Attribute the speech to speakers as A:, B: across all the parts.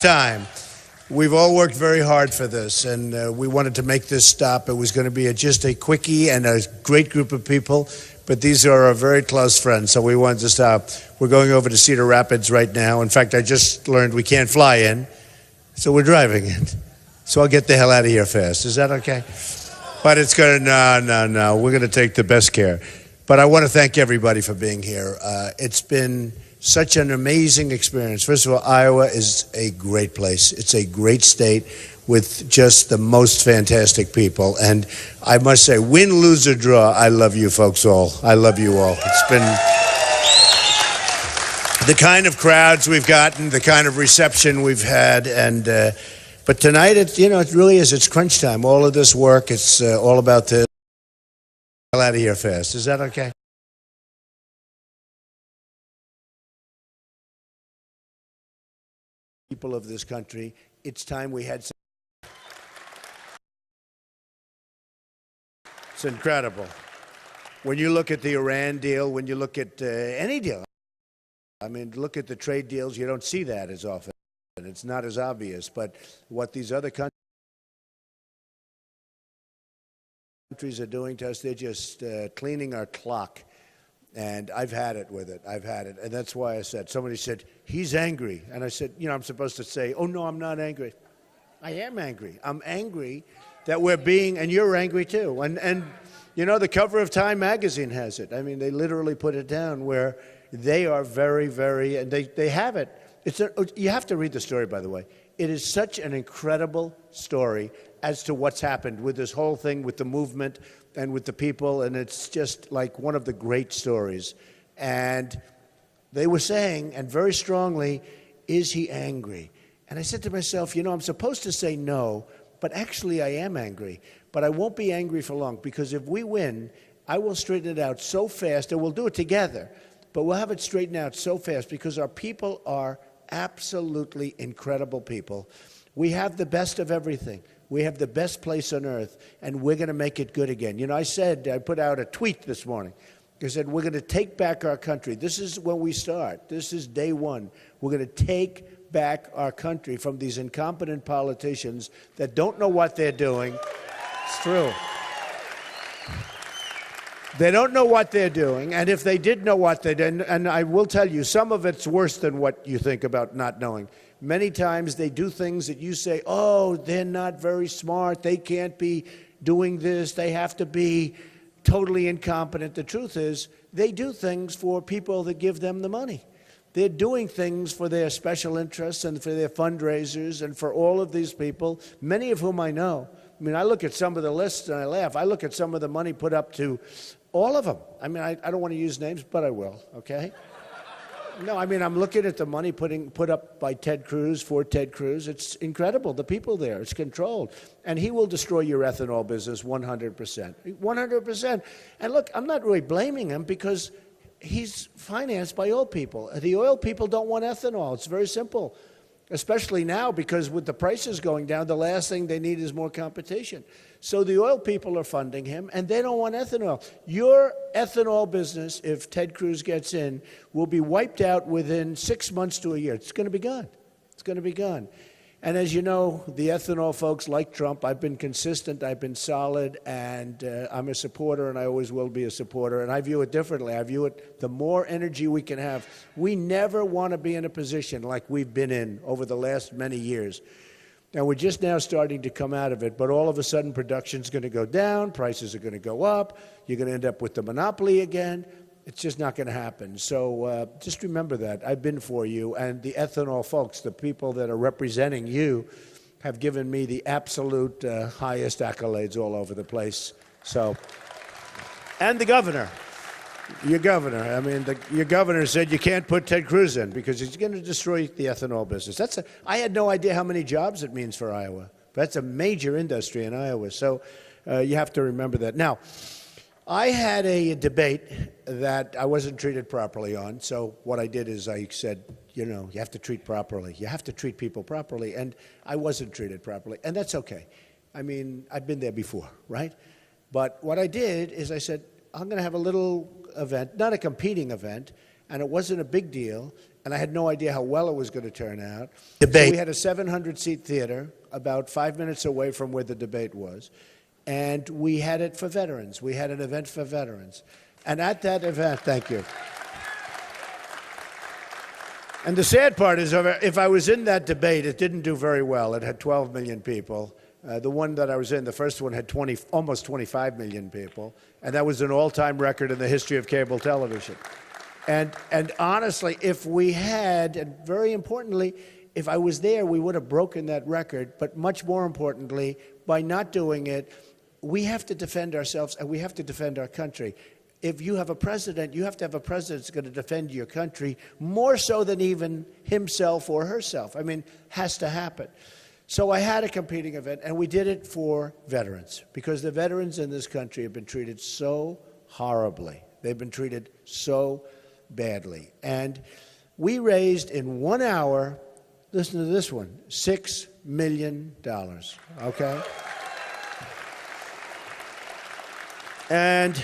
A: time. We've all worked very hard for this, and we wanted to make this stop. It was going to be just a quickie and a great group of people, but these are our very close friends, so we wanted to stop. We're going over to Cedar Rapids right now. In fact, I just learned we can't fly in, so we're driving in. So I'll get the hell out of here fast. Is that okay? But it's going to, no. We're going to take the best care. But I want to thank everybody for being here. It's been such an amazing experience. First of all, Iowa is a great place. It's a great state with just the most fantastic people. And I must say, win, lose, or draw, I love you folks all. I love you all. It's been the kind of crowds we've gotten, the kind of reception we've had. And but tonight, it really is. It's crunch time. All of this work, it's all about this. Hell out of here fast. Is that okay? People of this country, it's time we had some. It's incredible. When you look at the Iran deal, when you look at any deal, I mean, look at the trade deals, you don't see that as often. It's not as obvious, but what these other countries are doing to us, they're just cleaning our clock. And I've had it with it. I've had it. And that's why I said, somebody said, he's angry. And I said, I'm supposed to say, oh, no, I'm not angry. I am angry. I'm angry that we're being, and you're angry too. And the cover of Time magazine has it. I mean, they literally put it down where they are very, very, and they have it. You have to read the story, by the way. It is such an incredible story as to what's happened with this whole thing, with the movement and with the people, and it's just like one of the great stories. And they were saying, and very strongly, is he angry? And I said to myself, I'm supposed to say no, but actually I am angry. But I won't be angry for long, because if we win, I will straighten it out so fast, and we'll do it together, but we'll have it straightened out so fast because our people are absolutely incredible people. We have the best of everything. We have the best place on earth, and we're going to make it good again. I put out a tweet this morning. I said, we're going to take back our country. This is when we start. This is day one. We're going to take back our country from these incompetent politicians that don't know what they're doing. It's true. They don't know what they're doing, and if they did know what they did, and I will tell you, some of it's worse than what you think about not knowing. Many times they do things that you say, oh, they're not very smart, they can't be doing this, they have to be totally incompetent. The truth is, they do things for people that give them the money. They're doing things for their special interests and for their fundraisers and for all of these people, many of whom I know. I mean, I look at some of the lists and I laugh. I look at some of the money put up to all of them. I mean, I don't want to use names, but I will, okay? No, I mean, I'm looking at the money put up by Ted Cruz, for Ted Cruz. It's incredible, the people there. It's controlled. And he will destroy your ethanol business 100%. 100%. And look, I'm not really blaming him because he's financed by oil people. The oil people don't want ethanol. It's very simple, especially now because with the prices going down, the last thing they need is more competition. So the oil people are funding him, and they don't want ethanol. Your ethanol business, if Ted Cruz gets in, will be wiped out within 6 months to a year. It's going to be gone. It's going to be gone. And as you know, the ethanol folks like Trump. I've been consistent, I've been solid, and I'm a supporter, and I always will be a supporter. And I view it differently. I view it, the more energy we can have. We never want to be in a position like we've been in over the last many years. Now, we're just now starting to come out of it, but all of a sudden production's going to go down, prices are going to go up, you're going to end up with the monopoly again. It's just not going to happen. So just remember that. I've been for you, and the ethanol folks, the people that are representing you, have given me the absolute highest accolades all over the place. So, and the governor. Your governor. I mean, your governor said you can't put Ted Cruz in because he's going to destroy the ethanol business. I had no idea how many jobs it means for Iowa. That's a major industry in Iowa. So you have to remember that. Now, I had a debate that I wasn't treated properly on. So what I did is I said, you have to treat properly. You have to treat people properly. And I wasn't treated properly. And that's okay. I mean, I've been there before, right? But what I did is I said, I'm going to have a little event, not a competing event, and it wasn't a big deal. and I had no idea how well it was going to turn out. Debate. So we had a 700-seat theater about 5 minutes away from where the debate was, and we had it for veterans. We had an event for veterans. And at that event, thank you. And the sad part is, if I was in that debate, it didn't do very well. It had 12 million people. The one that I was in, the first one, had almost 25 million people, and that was an all-time record in the history of cable television. And honestly, if we had, and very importantly, if I was there, we would have broken that record. But much more importantly, by not doing it, we have to defend ourselves and we have to defend our country. If you have a president, you have to have a president that's going to defend your country more so than even himself or herself. I mean, has to happen. So I had a competing event, and we did it for veterans, because the veterans in this country have been treated so horribly. They've been treated so badly. And we raised in 1 hour, listen to this one, $6 million, okay? And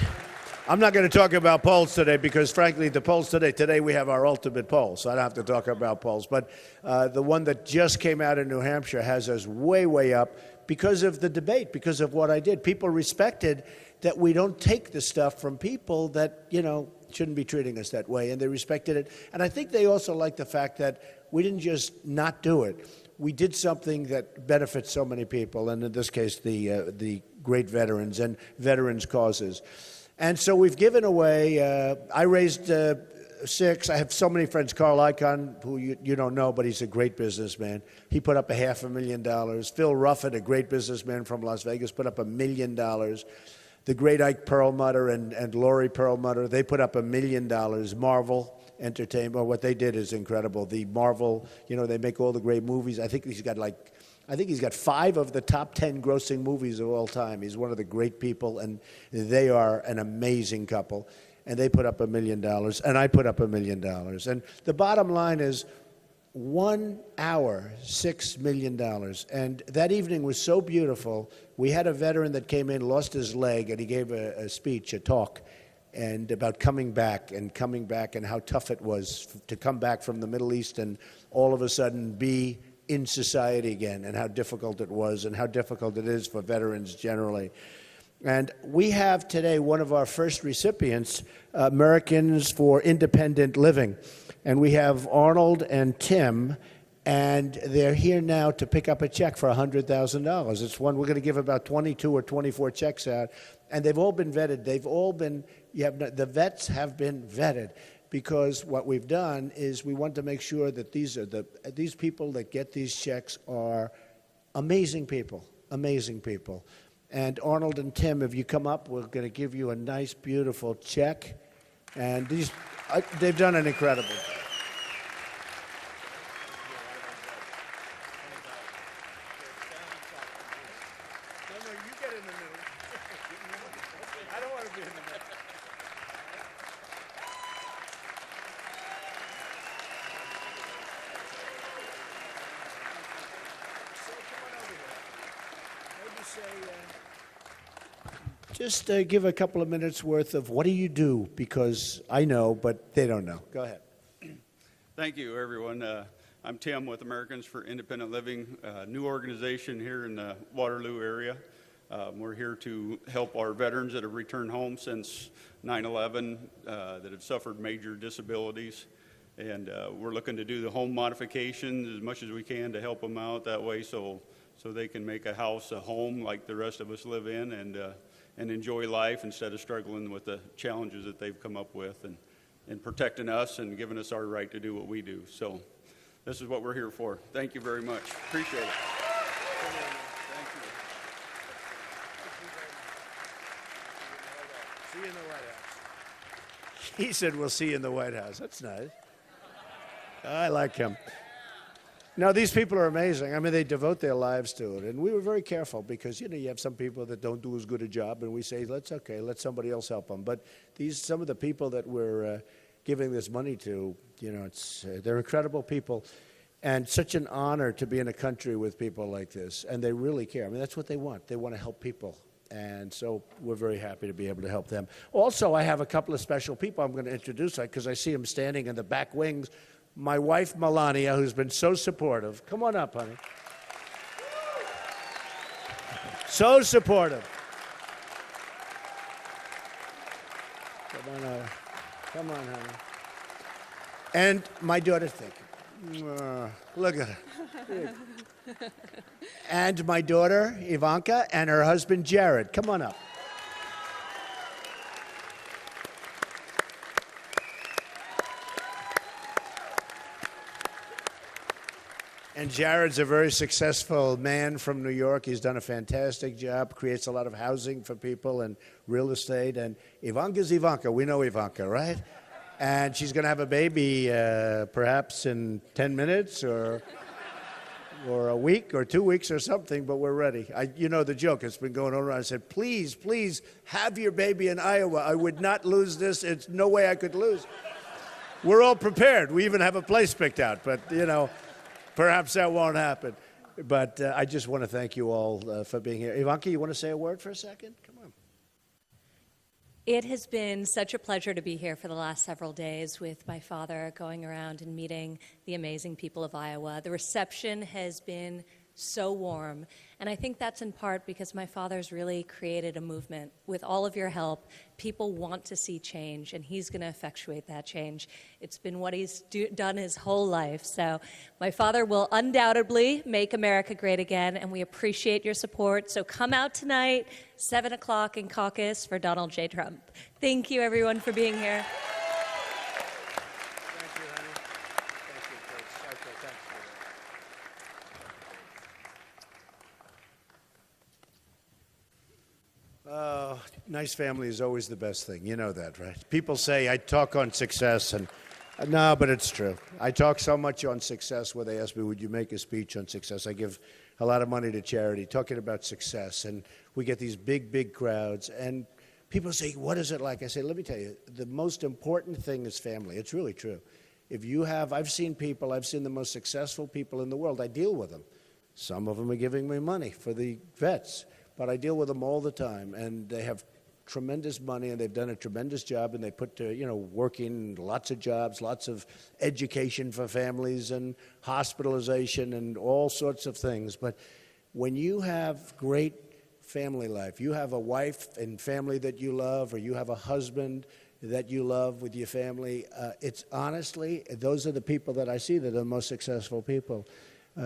A: I'm not going to talk about polls today because, frankly, the polls today we have our ultimate poll, so I don't have to talk about polls. But the one that just came out in New Hampshire has us way, way up because of the debate, because of what I did. People respected that we don't take the stuff from people that, shouldn't be treating us that way, and they respected it. And I think they also liked the fact that we didn't just not do it. We did something that benefits so many people, and in this case, the great veterans and veterans' causes. And so we've given away, I raised six. I have so many friends. Carl Icahn, who you don't know, but he's a great businessman. He put up $500,000. Phil Ruffett, a great businessman from Las Vegas, put up $1 million. The great Ike Perlmutter and Laurie Perlmutter, they put up $1 million. Marvel Entertainment, what they did is incredible. The Marvel, they make all the great movies. I think he's got 5 of the top 10 grossing movies of all time. He's one of the great people, and they are an amazing couple. And they put up $1 million, and I put up $1 million. And the bottom line is 1 hour, $6 million. And that evening was so beautiful. We had a veteran that came in, lost his leg, and he gave a speech, a talk, and about coming back and how tough it was to come back from the Middle East and all of a sudden be in society again, and how difficult it was and how difficult it is for veterans generally. And we have today one of our first recipients, Americans for Independent Living. And we have Arnold and Tim, and they're here now to pick up a check for $100,000. It's one, we're going to give about 22 or 24 checks out. And they've all been vetted. The vets have been vetted. Because what we've done is we want to make sure that these people that get these checks are amazing people. And Arnold and Tim, if you come up, we're going to give you a nice, beautiful check. And they've done an incredible job. No, you get in the middle. I don't want to be in the middle. Just give a couple of minutes worth of what do you do, because I know, but they don't know. Go ahead.
B: Thank you, everyone. I'm Tim with Americans for Independent Living, a new organization here in the Waterloo area. We're here to help our veterans that have returned home since 9/11, that have suffered major disabilities. And we're looking to do the home modifications as much as we can to help them out that way so they can make a house a home like the rest of us live in, and enjoy life instead of struggling with the challenges that they've come up with, and protecting us and giving us our right to do what we do. So this is what we're here for. Thank you very much. Appreciate it. Thank you.
A: See you in the White House. He said, we'll see you in the White House. That's nice. I like him. No, these people are amazing. I mean, they devote their lives to it. And we were very careful because, you have some people that don't do as good a job, and we say, let somebody else help them. But some of the people that we're giving this money to, they're incredible people. And such an honor to be in a country with people like this. And they really care. I mean, that's what they want. They want to help people. And so we're very happy to be able to help them. Also, I have a couple of special people I'm going to introduce because I see them standing in the back wings. my wife, Melania, who's been so supportive. Come on up, honey. So supportive. Come on over. Come on, honey. And my daughter, thank you. Look at her. And my daughter, Ivanka, and her husband, Jared. Come on up. And Jared's a very successful man from New York. He's done a fantastic job, creates a lot of housing for people and real estate. And Ivanka's Ivanka. We know Ivanka, right? And she's going to have a baby perhaps in 10 minutes or a week or 2 weeks or something, but we're ready. You know the joke. It's been going on around. I said, please, please have your baby in Iowa. I would not lose this. It's no way I could lose. We're all prepared. We even have a place picked out, but, you know, perhaps that won't happen. But I just want to thank you all for being here. Ivanka, you want to say a word for a second? Come on.
C: It has been such a pleasure to be here for the last several days with my father, going around and meeting the amazing people of Iowa. The reception has been so warm, and I think that's in part because my father's really created a movement. With all of your help, people want to see change, and he's going to effectuate that change. It's been what he's done his whole life. So my father will undoubtedly make America great again, and we appreciate your support. So come out tonight, 7 o'clock in Caucus for Donald J. Trump. Thank you, everyone, for being here.
A: Oh, nice family is always the best thing. You know that, right? People say I talk on success, and no, but it's true. I talk so much on success where they ask me, would you make a speech on success? I give a lot of money to charity talking about success, and we get these big, big crowds, and people say, what is it like? I say, let me tell you, the most important thing is family. It's really true. If you have, I've seen the most successful people in the world. I deal with them. Some of them are giving me money for the vets. But I deal with them all the time, and they have tremendous money, and they've done a tremendous job, and they put, working lots of jobs, lots of education for families, and hospitalization, and all sorts of things. But when you have great family life, you have a wife and family that you love, or you have a husband that you love with your family, it's honestly, those are the people that I see that are the most successful people.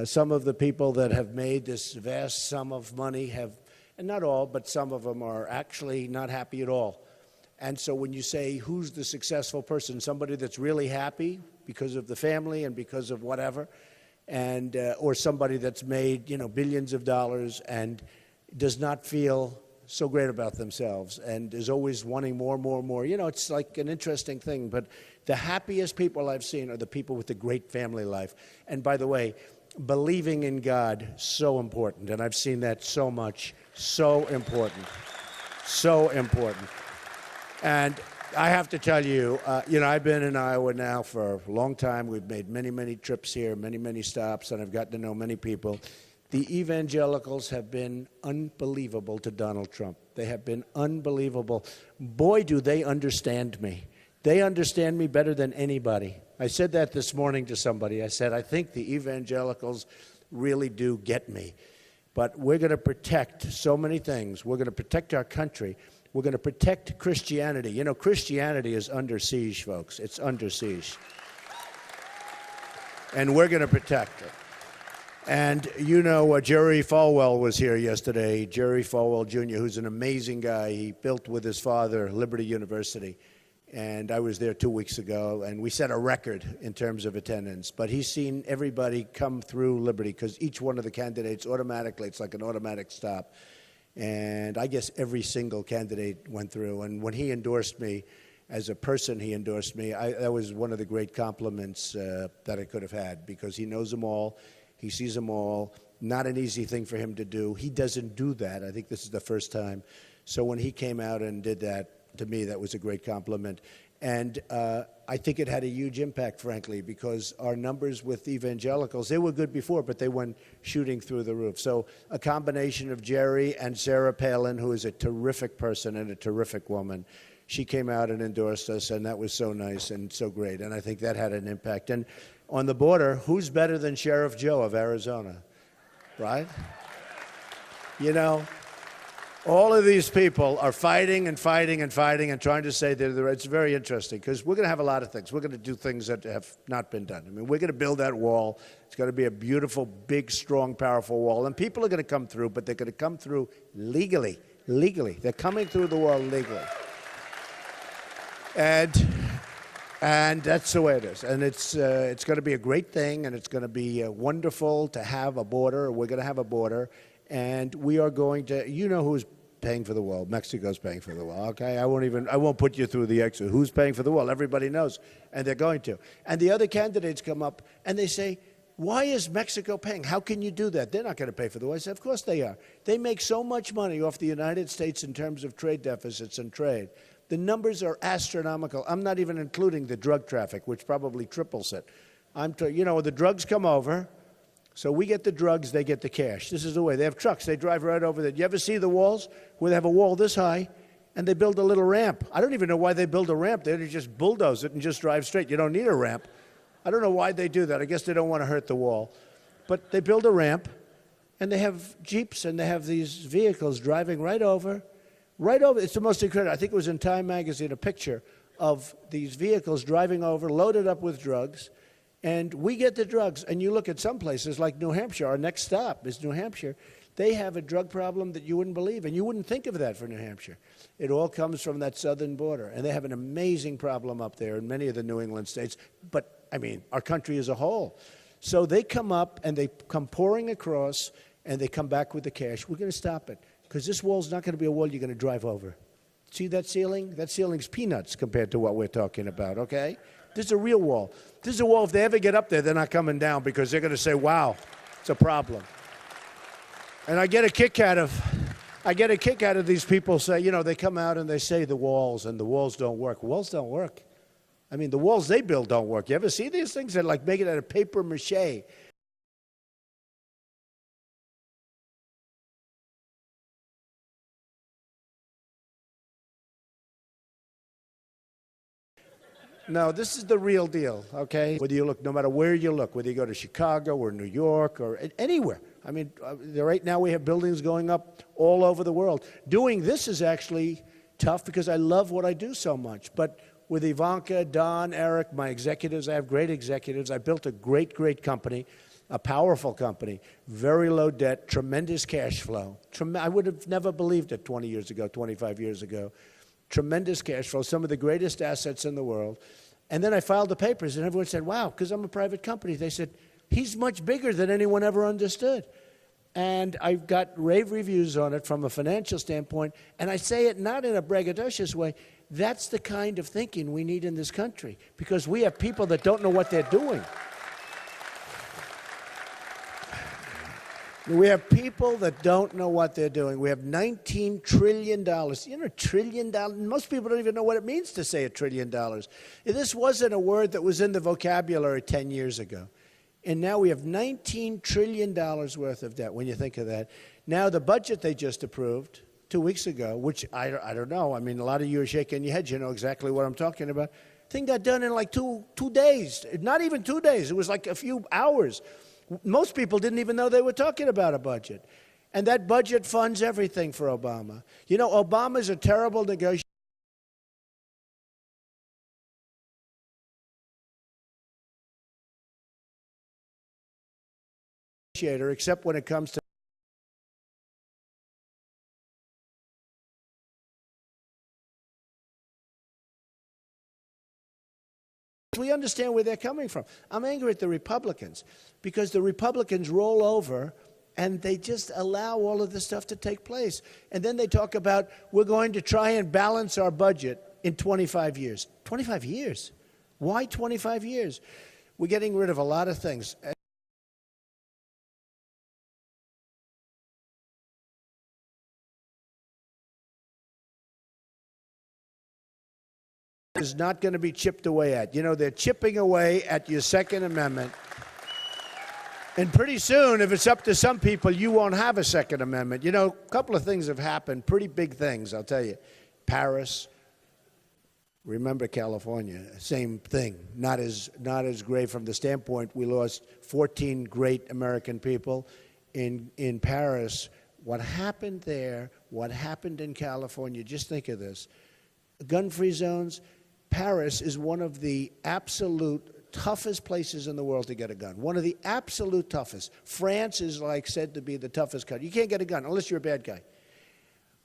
A: Some of the people that have made this vast sum of money have, and not all, but some of them are actually not happy at all. And so when you say, who's the successful person, somebody that's really happy because of the family and because of whatever, and or somebody that's made, billions of dollars and does not feel so great about themselves and is always wanting more, more, more. It's like an interesting thing, but the happiest people I've seen are the people with the great family life. And by the way, believing in God, so important. And I've seen that so much. So important. So important. And I have to tell you, I've been in Iowa now for a long time. We've made many, many trips here, many, many stops, and I've gotten to know many people. The evangelicals have been unbelievable to Donald Trump. They have been unbelievable. Boy, do they understand me. They understand me better than anybody. I said that this morning to somebody. I said, I think the evangelicals really do get me. But we're going to protect so many things. We're going to protect our country. We're going to protect Christianity. Christianity is under siege, folks. It's under siege. And we're going to protect it. And Jerry Falwell was here yesterday. Jerry Falwell, Jr., who's an amazing guy. He built with his father Liberty University. And I was there 2 weeks ago, and we set a record in terms of attendance. But he's seen everybody come through Liberty because each one of the candidates automatically, it's like an automatic stop. And I guess every single candidate went through. And when he endorsed me, as a person he endorsed me, that was one of the great compliments that I could have had because he knows them all. He sees them all. Not an easy thing for him to do. He doesn't do that. I think this is the first time. So when he came out and did that, to me, that was a great compliment. And I think it had a huge impact, frankly, because our numbers with evangelicals, they were good before, but they went shooting through the roof. So a combination of Jerry and Sarah Palin, who is a terrific person and a terrific woman, she came out and endorsed us, and that was so nice and so great. And I think that had an impact. And on the border, who's better than Sheriff Joe of Arizona, right? You know, all of these people are fighting and fighting and fighting and trying to say they're the right. It's very interesting because we're going to have a lot of things. We're going to do things that have not been done. I mean, we're going to build that wall. It's going to be a beautiful, big, strong, powerful wall. And people are going to come through, but they're going to come through legally. Legally. They're coming through the wall legally. And that's the way it is. And it's going to be a great thing, and it's going to be wonderful to have a border. We're going to have a border. And we are going to, you know who's paying for the wall. Mexico's paying for the wall, okay? I won't put you through the exit. Who's paying for the wall? Everybody knows, and they're going to. And the other candidates come up, and they say, why is Mexico paying? How can you do that? They're not going to pay for the wall. I said, of course they are. They make so much money off the United States in terms of trade deficits and trade. The numbers are astronomical. I'm not even including the drug traffic, which probably triples it. You know, the drugs come over. So we get the drugs, they get the cash. This is the way. They have trucks. They drive right over there. You ever see the walls where they have a wall this high and they build a little ramp? I don't even know why they build a ramp. They just bulldoze it and just drive straight. You don't need a ramp. I don't know why they do that. I guess they don't want to hurt the wall. But they build a ramp, and they have Jeeps, and they have these vehicles driving right over. It's the most incredible. I think it was in Time magazine, a picture of these vehicles driving over, loaded up with drugs. And we get the drugs. And you look at some places like New Hampshire, our next stop is New Hampshire. They have a drug problem that you wouldn't believe, and you wouldn't think of that for New Hampshire. It all comes from that southern border, and they have an amazing problem up there in many of the New England states, but, I mean, our country as a whole. So they come up, and they come pouring across, and they come back with the cash. We're going to stop it, because this wall's not going to be a wall you're going to drive over. See that ceiling? That ceiling's peanuts compared to what we're talking about, okay? This is a real wall. This is a wall, if they ever get up there, they're not coming down because they're going to say, wow, it's a problem. And I get a kick out of these people say, you know, they come out and they say the walls don't work. Walls don't work. I mean, the walls they build don't work. You ever see these things? They're like making it out of paper mache. No, this is the real deal, okay? Whether you look, no matter where you look, whether you go to Chicago or New York or anywhere. I mean, right now we have buildings going up all over the world. Doing this is actually tough because I love what I do so much. But with Ivanka, Don, Eric, my executives, I have great executives. I built a great, great company, a powerful company, very low debt, tremendous cash flow. I would have never believed it 20 years ago, 25 years ago. Tremendous cash flow, some of the greatest assets in the world. And then I filed the papers, and everyone said, wow, because I'm a private company. They said, he's much bigger than anyone ever understood. And I've got rave reviews on it from a financial standpoint, and I say it not in a braggadocious way. That's the kind of thinking we need in this country, because we have people that don't know what they're doing. We have people that don't know what they're doing. We have $19 trillion. You know, $1 trillion? Most people don't even know what it means to say $1 trillion. This wasn't a word that was in the vocabulary 10 years ago. And now we have $19 trillion worth of debt, when you think of that. Now, the budget they just approved 2 weeks ago, which I don't know. I mean, a lot of you are shaking your heads. You know exactly what I'm talking about. Thing got done in like two days. Not even 2 days. It was like a few hours. Most people didn't even know they were talking about a budget. And that budget funds everything for Obama. You know, Obama's a terrible negotiator, except when it comes to we understand where they're coming from. I'm angry at the Republicans because the Republicans roll over and they just allow all of this stuff to take place. And then they talk about we're going to try and balance our budget in 25 years. 25 years? Why 25 years? We're getting rid of a lot of things. Is not going to be chipped away at. You know, they're chipping away at your Second Amendment. And pretty soon, if it's up to some people, you won't have a Second Amendment. You know, a couple of things have happened, pretty big things, I'll tell you. Paris, Remember California, same thing. Not as great from the standpoint we lost 14 great American people. In Paris, what happened there, what happened in California, just think of this. Gun-free zones, Paris is one of the absolute toughest places in the world to get a gun. One of the absolute toughest. France is like said to be the toughest country. You can't get a gun unless you're a bad guy.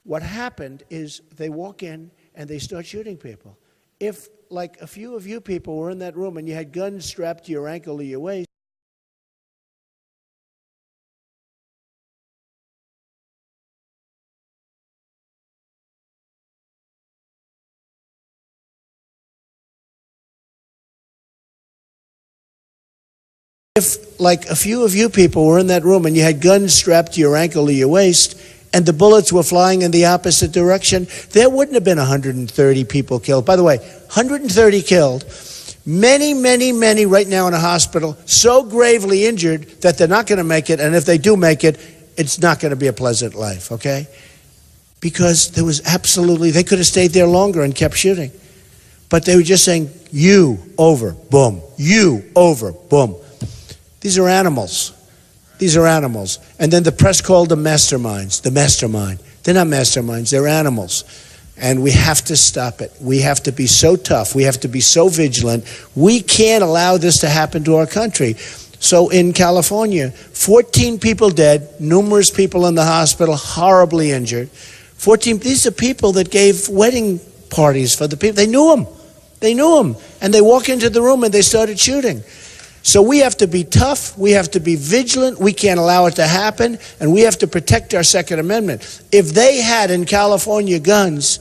A: What happened is they walk in and they start shooting people. If, like, a few of you people were in that room and you had guns strapped to your ankle or your waist, if, like, a few of you people were in that room and you had guns strapped to your ankle or your waist, and the bullets were flying in the opposite direction, there wouldn't have been 130 people killed. By the way, 130 killed, many, many, many right now in a hospital, so gravely injured that they're not going to make it, and if they do make it, it's not going to be a pleasant life, okay? Because there was absolutely, they could have stayed there longer and kept shooting. But they were just saying, you, over, boom, you, over, boom. These are animals. These are animals. And then the press called them masterminds, the mastermind. They're not masterminds, they're animals. And we have to stop it. We have to be so tough. We have to be so vigilant. We can't allow this to happen to our country. So in California, 14 people dead, numerous people in the hospital, horribly injured. 14, these are people that gave wedding parties for the people. They knew them. They knew them. And they walk into the room and they started shooting. So we have to be tough, we have to be vigilant, we can't allow it to happen, and we have to protect our Second Amendment. If they had in California guns,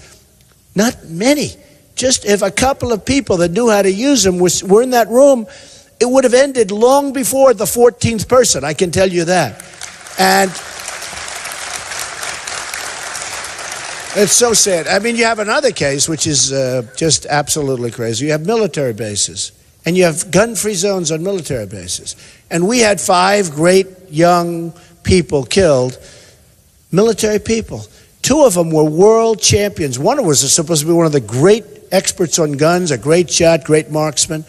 A: not many, just if a couple of people that knew how to use them were in that room, it would have ended long before the 14th person, I can tell you that. And it's so sad. I mean, you have another case, which is just absolutely crazy. You have military bases. And you have gun-free zones on military bases. And we had 5 great young people killed, military people. 2 of them were world champions. One was supposed to be one of the great experts on guns, a great shot, great marksman.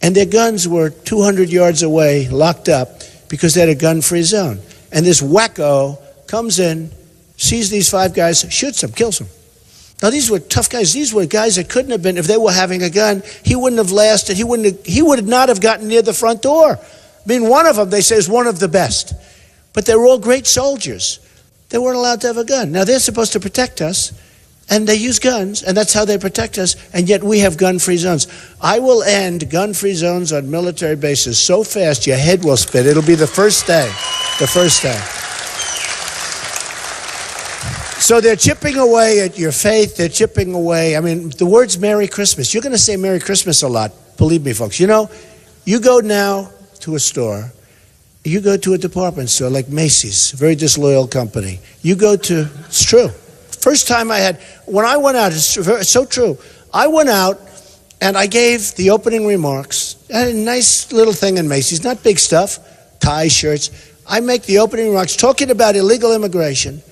A: And their guns were 200 yards away, locked up, because they had a gun-free zone. And this wacko comes in, sees these 5 guys, shoots them, kills them. Now, these were tough guys. These were guys that couldn't have been, if they were having a gun, he wouldn't have lasted. He would not have gotten near the front door. I mean, one of them, they say, is one of the best. But they were all great soldiers. They weren't allowed to have a gun. Now, they're supposed to protect us, and they use guns, and that's how they protect us, and yet we have gun-free zones. I will end gun-free zones on military bases so fast your head will spin. It'll be the first day. The first day. So they're chipping away at your faith. They're chipping away. I mean, the words Merry Christmas. You're going to say Merry Christmas a lot. Believe me, folks. You know, you go now to a store. You go to a department store like Macy's, a very disloyal company. You go to, it's true. First time I had, when I went out, it's so true. I went out and I gave the opening remarks. I had a nice little thing in Macy's, not big stuff, ties, shirts. I make the opening remarks talking about illegal immigration.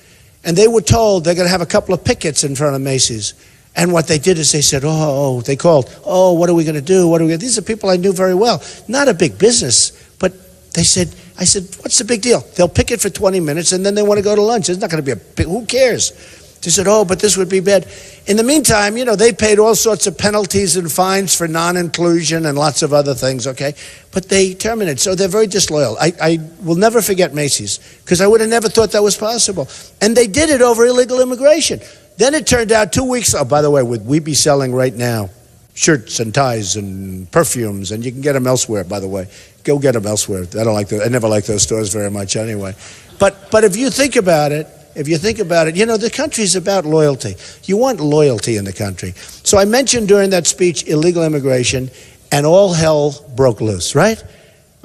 A: And they were told they're going to have a couple of pickets in front of Macy's. And what they did is they said, they called, what are we going to do? What are we going to do? These are people I knew very well. Not a big business, but I said, what's the big deal? They'll picket for 20 minutes and then they want to go to lunch. It's not going to be who cares? They said, but this would be bad. In the meantime, they paid all sorts of penalties and fines for non-inclusion and lots of other things, okay? But they terminated, so they're very disloyal. I will never forget Macy's, because I would have never thought that was possible. And they did it over illegal immigration. Then it turned out 2 weeks, by the way, would we be selling right now shirts and ties and perfumes, and you can get them elsewhere, by the way. Go get them elsewhere. I never liked those stores very much anyway. But if you think about it, the country's about loyalty. You want loyalty in the country. So I mentioned during that speech illegal immigration, and all hell broke loose, right?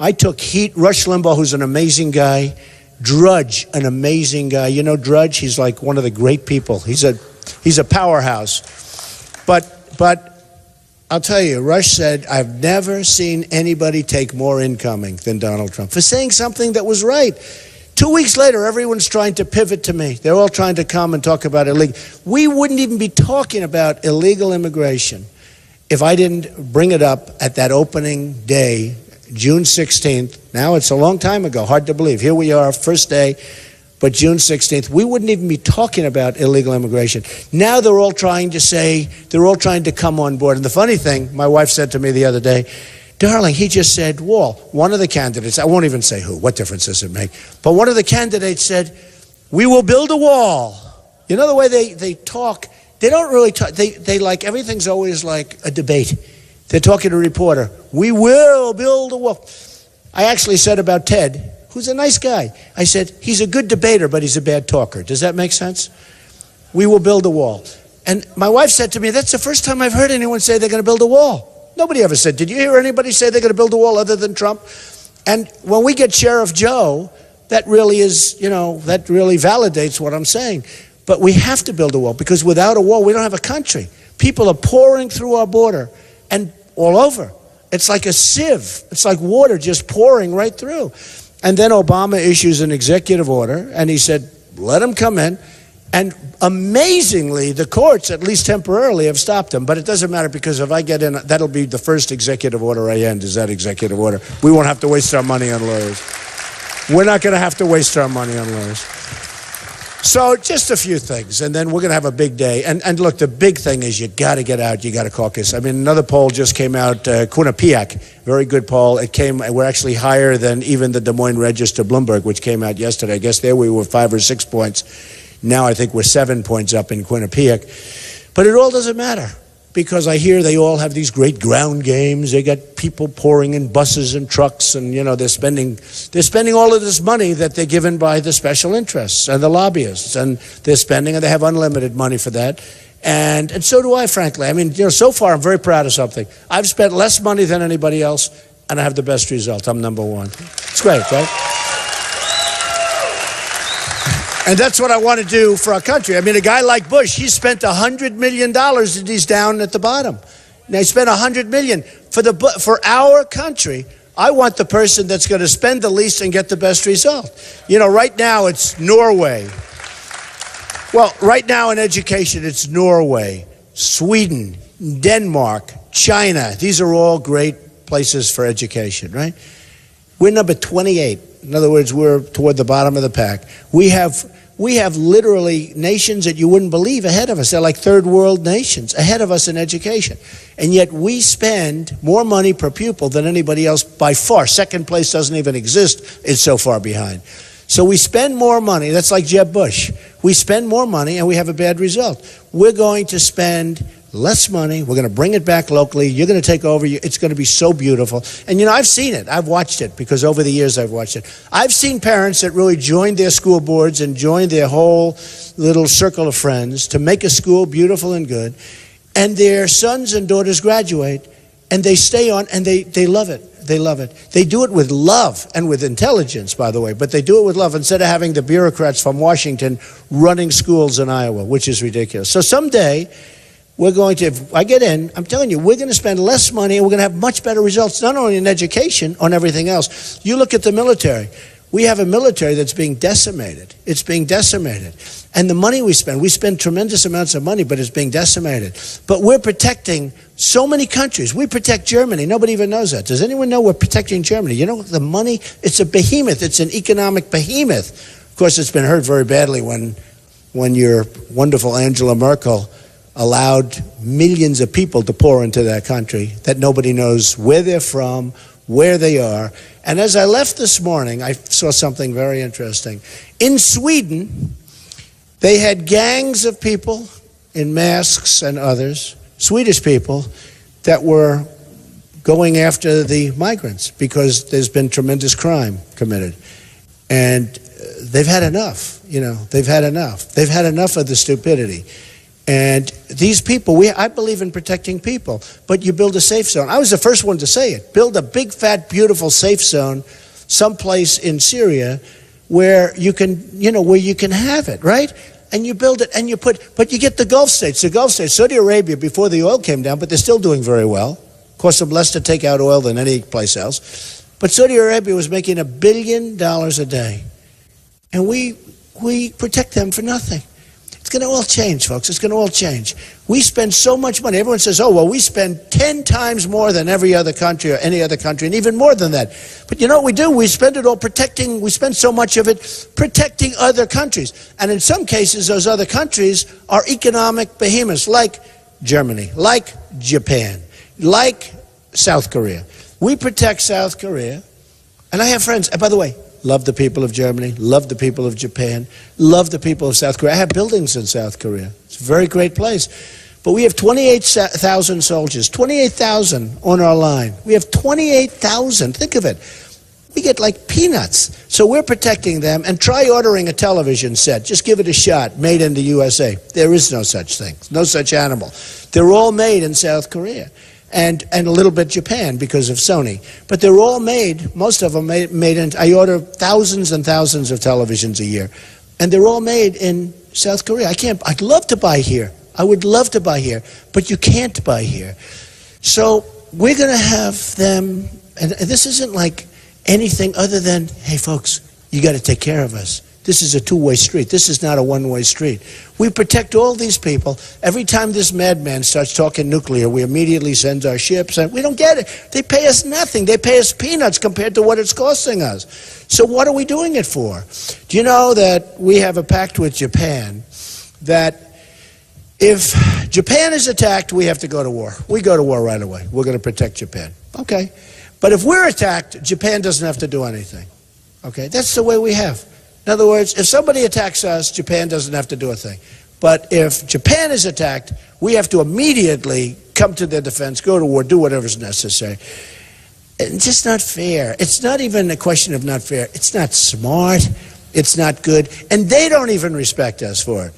A: I took heat. Rush Limbaugh, who's an amazing guy. Drudge, an amazing guy. You know Drudge? He's like one of the great people. He's a powerhouse. But I'll tell you, Rush said, I've never seen anybody take more incoming than Donald Trump for saying something that was right. 2 weeks later, everyone's trying to pivot to me. They're all trying to come and talk about illegal. We wouldn't even be talking about illegal immigration if I didn't bring it up at that opening day, June 16th. Now it's a long time ago, hard to believe. Here we are, first day, but June 16th, we wouldn't even be talking about illegal immigration. Now they're all trying to come on board. And the funny thing, my wife said to me the other day, darling, he just said wall. One of the candidates, I won't even say who, what difference does it make? But one of the candidates said, we will build a wall. You know the way they talk? They don't really talk, they like, everything's always like a debate. They're talking to a reporter, we will build a wall. I actually said about Ted, who's a nice guy, I said, he's a good debater, but he's a bad talker. Does that make sense? We will build a wall. And my wife said to me, that's the first time I've heard anyone say they're going to build a wall. Nobody ever said, did you hear anybody say they're going to build a wall other than Trump? And when we get Sheriff Joe, that really is, that really validates what I'm saying. But we have to build a wall, because without a wall, we don't have a country. People are pouring through our border and all over. It's like a sieve. It's like water just pouring right through. And then Obama issues an executive order, and he said, let them come in. And amazingly, the courts, at least temporarily, have stopped him. But it doesn't matter, because if I get in, that'll be the first executive order I end, is that executive order. We won't have to waste our money on lawyers. We're not going to have to waste our money on lawyers. So just a few things, and then we're going to have a big day. And look, the big thing is you got to get out, you got to caucus. I mean, another poll just came out, Quinnipiac, very good poll. We're actually higher than even the Des Moines Register Bloomberg, which came out yesterday. I guess there we were 5 or 6 points. Now I think we're 7 points up in Quinnipiac. But it all doesn't matter, because I hear they all have these great ground games. They got people pouring in buses and trucks, and they're spending all of this money that they're given by the special interests and the lobbyists, and they're spending, and they have unlimited money for that. And so do I, frankly. I mean, so far I'm very proud of something. I've spent less money than anybody else, and I have the best result. I'm number one. It's great, right? And that's what I want to do for our country. I mean, a guy like Bush, he spent $100 million and he's down at the bottom. Now, he spent $100 million. For our country, I want the person that's going to spend the least and get the best result. Right now it's Norway. Well, right now in education, it's Norway, Sweden, Denmark, China. These are all great places for education, right? We're number 28. In other words, we're toward the bottom of the pack. We have literally nations that you wouldn't believe ahead of us. They're like third world nations ahead of us in education. And yet we spend more money per pupil than anybody else by far. Second place doesn't even exist. It's so far behind. So we spend more money. That's like Jeb Bush. We spend more money and we have a bad result. We're going to spend less money. We're going to bring it back locally. You're going to take over. It's going to be so beautiful. And, I've seen it. I've watched it, because over the years I've watched it. I've seen parents that really joined their school boards and joined their whole little circle of friends to make a school beautiful and good. And their sons and daughters graduate, and they stay on, and they love it. They love it. They do it with love and with intelligence, by the way, but they do it with love instead of having the bureaucrats from Washington running schools in Iowa, which is ridiculous. So someday, we're going to, if I get in, I'm telling you, we're going to spend less money and we're going to have much better results, not only in education, on everything else. You look at the military. We have a military that's being decimated. It's being decimated. And the money we spend tremendous amounts of money, but it's being decimated. But we're protecting so many countries. We protect Germany. Nobody even knows that. Does anyone know we're protecting Germany? The money, it's a behemoth. It's an economic behemoth. Of course, it's been hurt very badly when your wonderful Angela Merkel allowed millions of people to pour into that country that nobody knows where they're from, where they are. And as I left this morning, I saw something very interesting. In Sweden, they had gangs of people in masks and others, Swedish people, that were going after the migrants because there's been tremendous crime committed. And they've had enough, they've had enough. They've had enough of the stupidity. And these people, I believe in protecting people, but you build a safe zone. I was the first one to say it. Build a big, fat, beautiful safe zone someplace in Syria where you can, where you can have it, right? And you build it and but you get the Gulf states. The Gulf states, Saudi Arabia, before the oil came down, but they're still doing very well. Cost them less to take out oil than any place else. But Saudi Arabia was making $1 billion a day. And we protect them for nothing. It's going to all change, folks. It's going to all change. We spend so much money. Everyone says, oh, well, we spend 10 times more than every other country or any other country, and even more than that. But you know what we do? We spend it all protecting, we spend so much of it protecting other countries. And in some cases, those other countries are economic behemoths, like Germany, like Japan, like South Korea. We protect South Korea. And I have friends, and by the way, love the people of Germany, love the people of Japan, love the people of South Korea. I have buildings in South Korea. It's a very great place. But we have 28,000 soldiers, 28,000 on our line. We have 28,000. Think of it. We get like peanuts. So we're protecting them. And try ordering a television set. Just give it a shot. Made in the USA. There is no such thing. No such animal. They're all made in South Korea. And a little bit Japan because of Sony. But they're all made, most of them made in, I order thousands and thousands of televisions a year. And they're all made in South Korea. I'd love to buy here. I would love to buy here. But you can't buy here. So we're going to have them, and this isn't like anything other than, hey folks, you got to take care of us. This is a two-way street. This is not a one-way street. We protect all these people. Every time this madman starts talking nuclear, we immediately send our ships, and we don't get it. They pay us nothing. They pay us peanuts compared to what it's costing us. So what are we doing it for? Do you know that we have a pact with Japan that if Japan is attacked, we have to go to war. We go to war right away. We're going to protect Japan. Okay. But if we're attacked, Japan doesn't have to do anything. Okay. That's the way we have. In other words, if somebody attacks us, Japan doesn't have to do a thing. But if Japan is attacked, we have to immediately come to their defense, go to war, do whatever's necessary. It's just not fair. It's not even a question of not fair. It's not smart. It's not good. And they don't even respect us for it.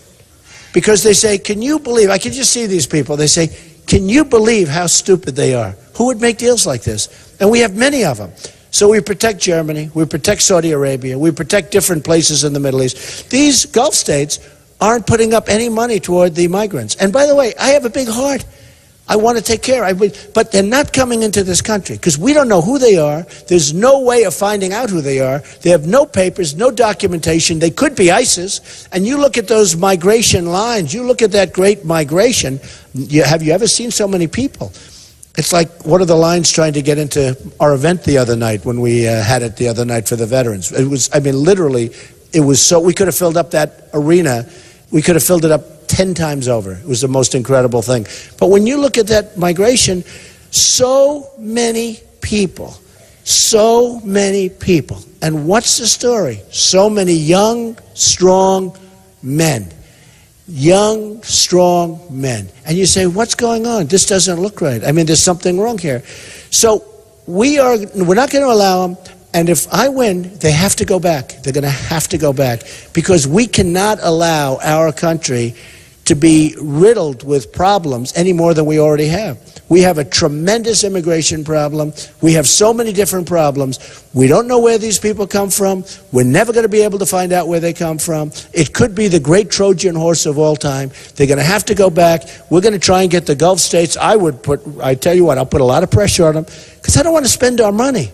A: Because they say, can you believe, I can just see these people, they say, can you believe how stupid they are? Who would make deals like this? And we have many of them. So we protect Germany, we protect Saudi Arabia, we protect different places in the Middle East. These Gulf states aren't putting up any money toward the migrants. And by the way, I have a big heart. I want to take care. But they're not coming into this country because we don't know who they are. There's no way of finding out who they are. They have no papers, no documentation. They could be ISIS. And you look at those migration lines, you look at that great migration, have you ever seen so many people? It's like one of the lines trying to get into our event the other night when we had it the other night for the veterans. It was, I mean, literally, it was so, we could have filled up that arena. We could have filled it up 10 times over. It was the most incredible thing. But when you look at that migration, so many people. And what's the story? So many young, strong men. Young, strong men. And you say, what's going on? This doesn't look right. I mean, there's something wrong here. So we're not going to allow them. And if I win, they have to go back. They're going to have to go back because we cannot allow our country to be riddled with problems any more than we already have. We have a tremendous immigration problem. We have so many different problems. We don't know where these people come from. We're never going to be able to find out where they come from. It could be the great Trojan horse of all time. They're going to have to go back. We're going to try and get the Gulf states. I tell you what, I'll put a lot of pressure on them because I don't want to spend our money.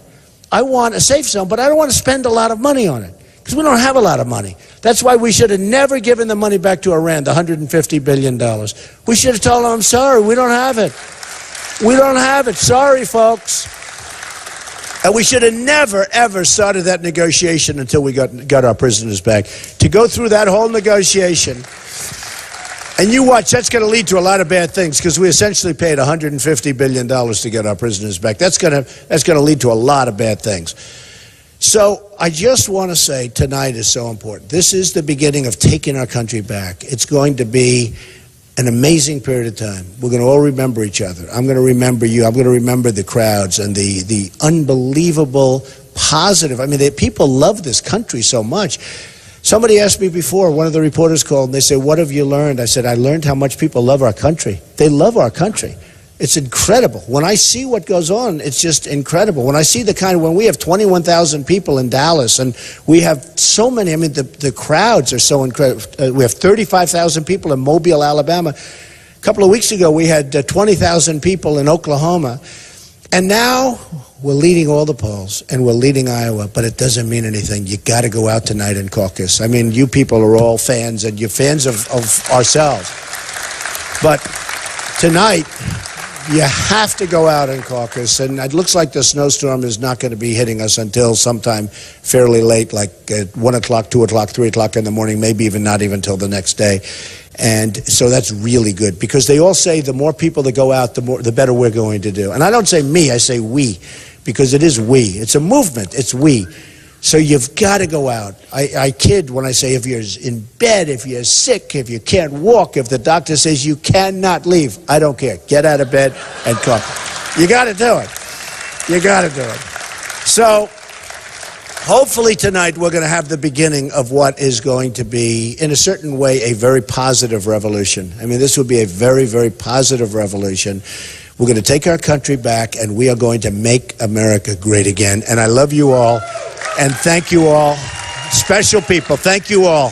A: I want a safe zone, but I don't want to spend a lot of money on it because we don't have a lot of money. That's why we should have never given the money back to Iran, the $150 billion. We should have told them, I'm sorry, we don't have it. We don't have it. Sorry, folks. And we should have never, ever started that negotiation until we got our prisoners back. To go through that whole negotiation, and you watch, that's going to lead to a lot of bad things because we essentially paid $150 billion to get our prisoners back. That's going to lead to a lot of bad things. So I just want to say tonight is so important. This is the beginning of taking our country back. It's going to be an amazing period of time. We're going to all remember each other. I'm going to remember you. I'm going to remember the crowds and the unbelievable positive. I mean, people love this country so much. Somebody asked me before, one of the reporters called, and they said, what have you learned? I said, I learned how much people love our country. They love our country. It's incredible. When I see what goes on, it's just incredible. When I see when we have 21,000 people in Dallas, and we have so many, I mean, the crowds are so incredible. We have 35,000 people in Mobile, Alabama. A couple of weeks ago, we had 20,000 people in Oklahoma. And now we're leading all the polls, and we're leading Iowa, but it doesn't mean anything. You got to go out tonight in Caucus. I mean, you people are all fans, and you're fans of ourselves. But tonight, you have to go out in Caucus, and it looks like the snowstorm is not going to be hitting us until sometime fairly late, like at 1 o'clock, 2 o'clock, 3 o'clock in the morning, maybe even not even till the next day. And so that's really good, because they all say the more people that go out, the better we're going to do. And I don't say me, I say we, because it is we. It's a movement, it's we. So you've got to go out. I kid when I say if you're in bed, if you're sick, if you can't walk, if the doctor says you cannot leave, I don't care. Get out of bed and come. You got to do it. You got to do it. So hopefully tonight we're going to have the beginning of what is going to be, in a certain way, a very positive revolution. I mean, this would be a very, very positive revolution. We're going to take our country back, and we are going to make America great again. And I love you all. And thank you all. Special people, thank you all.